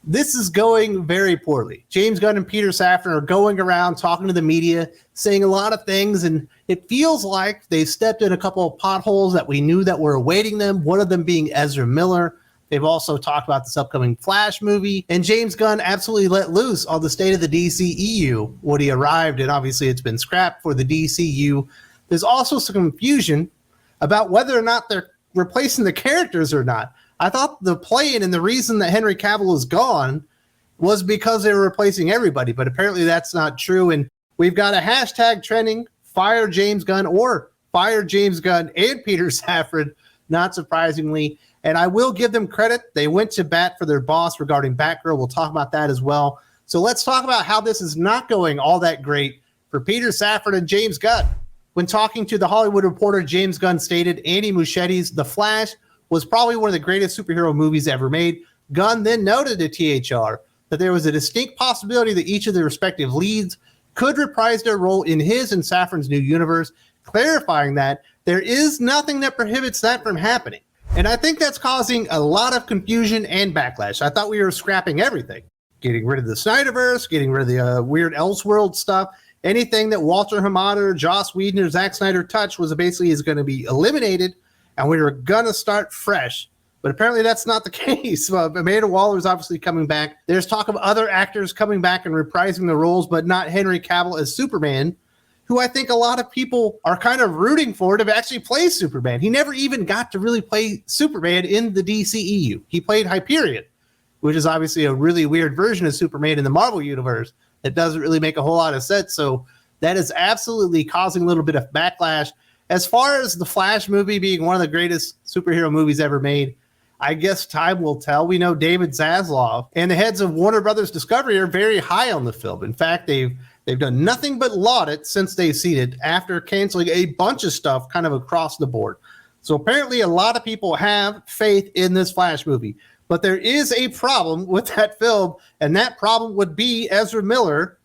this is going very poorly. James Gunn and Peter Safran are going around talking to the media, saying a lot of things, and it feels like they stepped in a couple of potholes that we knew that were awaiting them, one of them being Ezra Miller. They've also talked about this upcoming Flash movie, and James Gunn absolutely let loose on the state of the DCEU when he arrived, and obviously it's been scrapped for the DCU. There's also some confusion about whether or not they're replacing the characters or not. I thought the plan and the reason that Henry Cavill is gone was because they were replacing everybody, but apparently that's not true, and we've got a hashtag trending, fire James Gunn or fire James Gunn and Peter Safran, not surprisingly. And I will give them credit. They went to bat for their boss regarding Batgirl. We'll talk about that as well. So let's talk about how this is not going all that great for Peter Safran and James Gunn. When talking to The Hollywood Reporter, James Gunn stated Andy Muschietti's The Flash was probably one of the greatest superhero movies ever made. Gunn then noted to THR that there was a distinct possibility that each of the respective leads could reprise their role in his and Safran's new universe, clarifying that there is nothing that prohibits that from happening. And I think that's causing a lot of confusion and backlash. I thought we were scrapping everything, getting rid of the Snyderverse, getting rid of the weird Elseworld stuff. Anything that Walter Hamada, Joss Whedon, or Zack Snyder touched was basically is going to be eliminated, and we were going to start fresh. But apparently that's not the case. Amanda Waller is obviously coming back. There's talk of other actors coming back and reprising the roles, but not Henry Cavill as Superman, who I think a lot of people are kind of rooting for to actually play Superman. He never even got to really play Superman in the DCEU. He played Hyperion, which is obviously a really weird version of Superman in the Marvel Universe that doesn't really make a whole lot of sense. So that is absolutely causing a little bit of backlash. As far as the Flash movie being one of the greatest superhero movies ever made, I guess time will tell. We know David Zaslav and the heads of Warner Brothers Discovery are very high on the film. In fact, they've done nothing but laud it since they've seen it after canceling a bunch of stuff kind of across the board. So apparently a lot of people have faith in this Flash movie. But there is a problem with that film, and that problem would be Ezra Miller.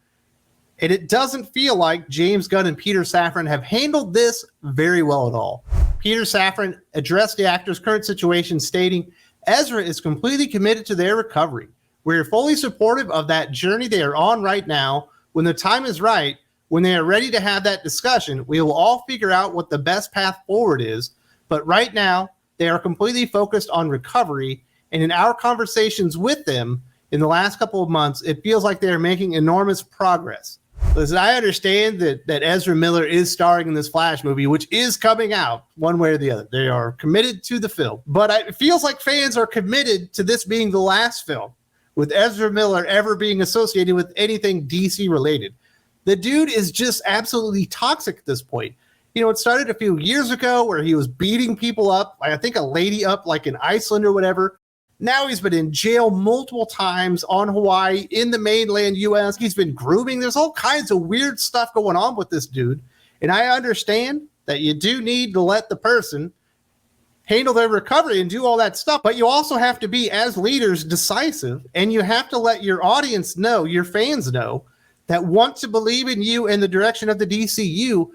And it doesn't feel like James Gunn and Peter Safran have handled this very well at all. Peter Safran addressed the actor's current situation, stating, Ezra is completely committed to their recovery. We're fully supportive of that journey they are on right now. When the time is right, when they are ready to have that discussion, we will all figure out what the best path forward is. But right now, they are completely focused on recovery. And in our conversations with them in the last couple of months, it feels like they are making enormous progress. Listen, I understand that Ezra Miller is starring in this Flash movie, which is coming out one way or the other. They are committed to the film. But it feels like fans are committed to this being the last film with Ezra Miller ever being associated with anything DC related. The dude is just absolutely toxic at this point. You know, it started a few years ago where he was beating people up, I think a lady up like in Iceland or whatever. Now he's been in jail multiple times on Hawaii, in the mainland U.S. He's been grooming. There's all kinds of weird stuff going on with this dude. And I understand that you do need to let the person handle their recovery and do all that stuff. But you also have to be, as leaders, decisive. And you have to let your audience know, your fans know, that want to believe in you and the direction of the DCU,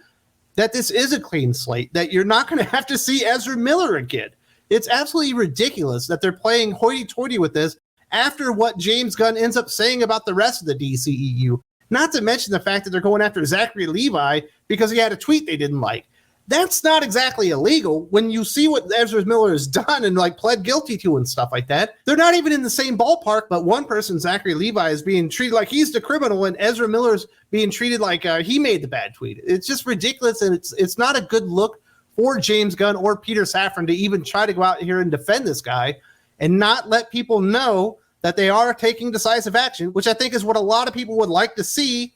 that this is a clean slate, that you're not going to have to see Ezra Miller again. It's absolutely ridiculous that they're playing hoity-toity with this after what James Gunn ends up saying about the rest of the DCEU. Not to mention the fact that they're going after Zachary Levi because he had a tweet they didn't like. That's not exactly illegal when you see what Ezra Miller has done and like pled guilty to and stuff like that. They're not even in the same ballpark, but one person, Zachary Levi, is being treated like he's the criminal and Ezra Miller's being treated like he made the bad tweet. It's just ridiculous, and it's not a good look for James Gunn or Peter Safran to even try to go out here and defend this guy and not let people know that they are taking decisive action, which I think is what a lot of people would like to see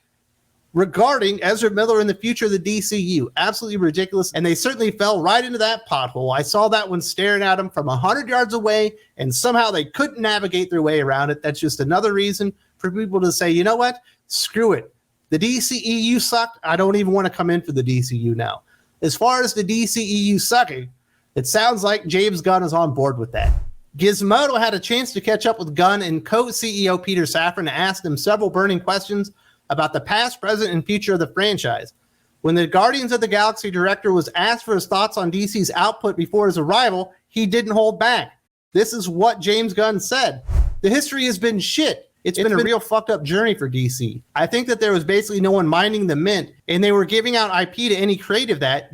regarding Ezra Miller in the future of the DCU. Absolutely ridiculous, and they certainly fell right into that pothole. I saw that one staring at them from 100 yards away, and somehow they couldn't navigate their way around it. That's just another reason for people to say, you know what? Screw it. The DCEU sucked. I don't even want to come in for the DCU now. As far as the DCEU sucking, it sounds like James Gunn is on board with that. Gizmodo had a chance to catch up with Gunn and co-CEO Peter Safran and asked him several burning questions about the past, present, and future of the franchise. When the Guardians of the Galaxy director was asked for his thoughts on DC's output before his arrival, he didn't hold back. This is what James Gunn said. The history has been shit. It's been a real fucked up journey for DC. I think that there was basically no one minding the mint, and they were giving out IP to any creative that,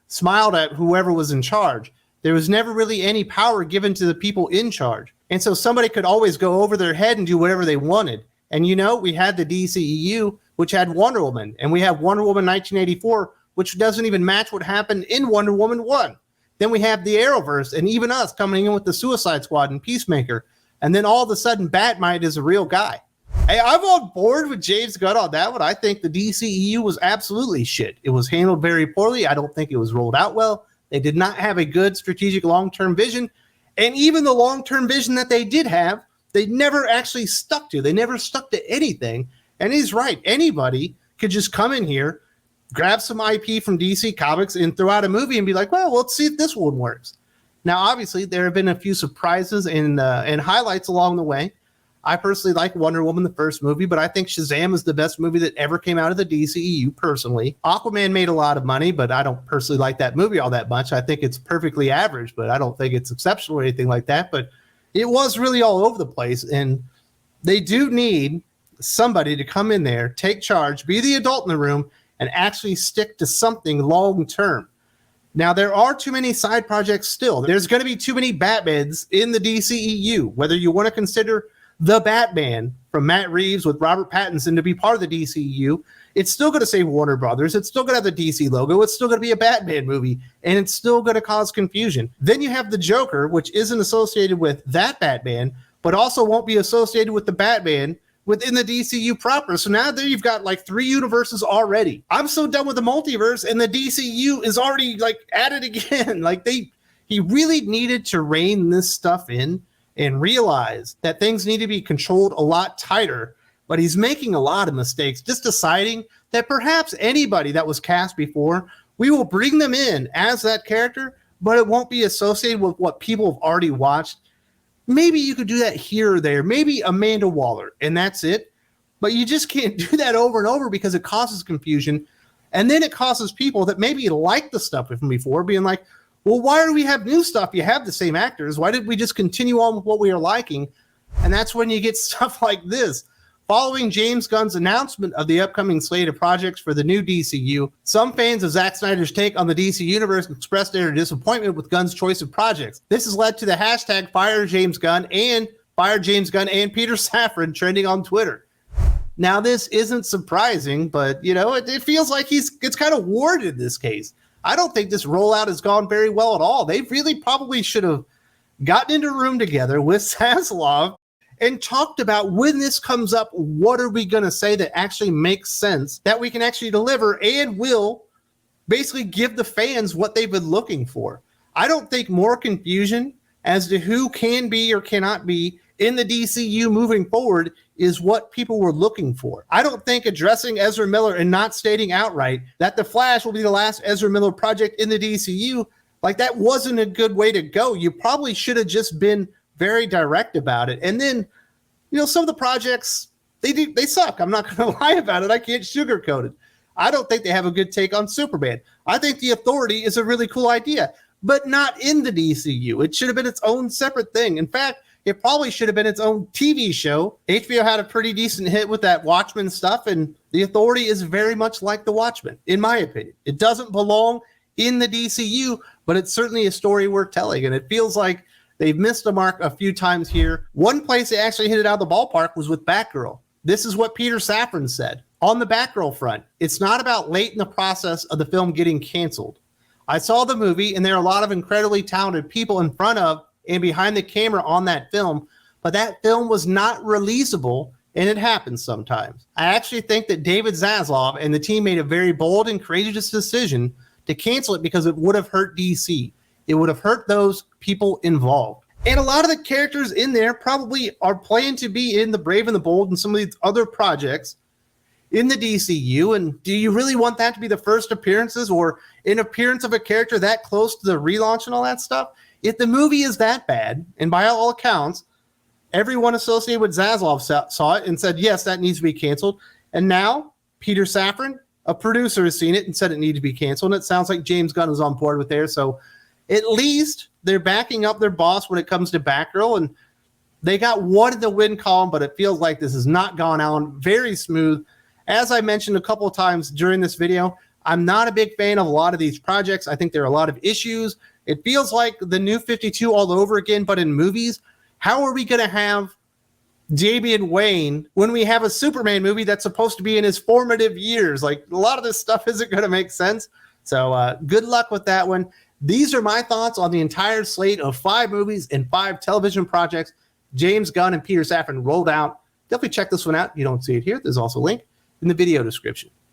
smiled at whoever was in charge. There was never really any power given to the people in charge. And so somebody could always go over their head and do whatever they wanted. And we had the DCEU, which had Wonder Woman, and we have Wonder Woman 1984, which doesn't even match what happened in Wonder Woman 1. Then we have the Arrowverse, and even us coming in with the Suicide Squad and Peacemaker. And then all of a sudden, Batmite is a real guy. Hey, I'm on board with James Gunn on that one. I think the DCEU was absolutely shit. It was handled very poorly. I don't think it was rolled out well. They did not have a good strategic long-term vision. And even the long-term vision that they did have, they never actually stuck to. They never stuck to anything. And he's right. Anybody could just come in here, grab some IP from DC Comics and throw out a movie and be like, well, let's see if this one works. Now, obviously, there have been a few surprises and highlights along the way. I personally like Wonder Woman, the first movie, but I think Shazam is the best movie that ever came out of the DCEU, personally. Aquaman made a lot of money, but I don't personally like that movie all that much. I think it's perfectly average, but I don't think it's exceptional or anything like that. But it was really all over the place, and they do need somebody to come in there, take charge, be the adult in the room, and actually stick to something long-term. Now, there are too many side projects still. There's going to be too many Batmans in the DCEU, whether you want to consider the Batman from Matt Reeves with Robert Pattinson to be part of the DCEU. It's still going to say Warner Brothers. It's still going to have the DC logo. It's still going to be a Batman movie, and it's still going to cause confusion. Then you have the Joker, which isn't associated with that Batman, but also won't be associated with the Batman within the DCU proper. So now there you've got like 3 universes already. I'm so done with the multiverse, and the DCU is already like at it again. Like he really needed to rein this stuff in and realize that things need to be controlled a lot tighter, but he's making a lot of mistakes, just deciding that perhaps anybody that was cast before, we will bring them in as that character, but it won't be associated with what people have already watched. Maybe you could do that here or there, maybe Amanda Waller, and that's it. But you just can't do that over and over because it causes confusion. And then it causes people that maybe like the stuff from before being like, well, why do we have new stuff? You have the same actors. Why did we just continue on with what we are liking? And that's when you get stuff like this. Following James Gunn's announcement of the upcoming slate of projects for the new DCU, some fans of Zack Snyder's take on the DC universe expressed their disappointment with Gunn's choice of projects. This has led to the hashtag #FireJamesGunn and Peter Safran trending on Twitter. Now, this isn't surprising, but, it feels like it's kind of warranted in this case. I don't think this rollout has gone very well at all. They really probably should have gotten into a room together with Zaslav and talked about, when this comes up, what are we going to say that actually makes sense, that we can actually deliver and will basically give the fans what they've been looking for. I don't think more confusion as to who can be or cannot be in the DCU moving forward is what people were looking for. I don't think addressing Ezra Miller and not stating outright that The Flash will be the last Ezra Miller project in the DCU, like that wasn't a good way to go. You probably should have just been very direct about it. And then, some of the projects, they suck. I'm not going to lie about it. I can't sugarcoat it. I don't think they have a good take on Superman. I think The Authority is a really cool idea, but not in the DCU. It should have been its own separate thing. In fact, it probably should have been its own TV show. HBO had a pretty decent hit with that Watchmen stuff, and The Authority is very much like The Watchmen, in my opinion. It doesn't belong in the DCU, but it's certainly a story worth telling, and it feels like they've missed a mark a few times here. One place they actually hit it out of the ballpark was with Batgirl. This is what Peter Safran said. On the Batgirl front, it's not about late in the process of the film getting canceled. I saw the movie, and there are a lot of incredibly talented people in front of and behind the camera on that film, but that film was not releasable, and it happens sometimes. I actually think that David Zaslav and the team made a very bold and courageous decision to cancel it because it would have hurt DC. It would have hurt those people involved. And a lot of the characters in there probably are planning to be in The Brave and the Bold and some of these other projects in the DCU. And do you really want that to be the first appearances or an appearance of a character that close to the relaunch and all that stuff? If the movie is that bad, and by all accounts, everyone associated with Zaslav saw it and said, yes, that needs to be canceled. And now Peter Safran, a producer, has seen it and said it needed to be canceled. And it sounds like James Gunn is on board with there. So at least they're backing up their boss when it comes to Batgirl. And They got one in the win column, but it feels like this has not gone on very smooth. As I mentioned a couple of times during this video, I'm not a big fan of a lot of these projects. I think there are a lot of issues. It feels like the New 52 all over again, but in movies. How are we going to have Damian Wayne when we have a Superman movie that's supposed to be in his formative years? Like, a lot of this stuff isn't going to make sense. So good luck with that one. These are my thoughts on the entire slate of 5 movies and 5 television projects James Gunn and Peter Safran rolled out. Definitely check this one out. You don't see it here. There's also a link in the video description.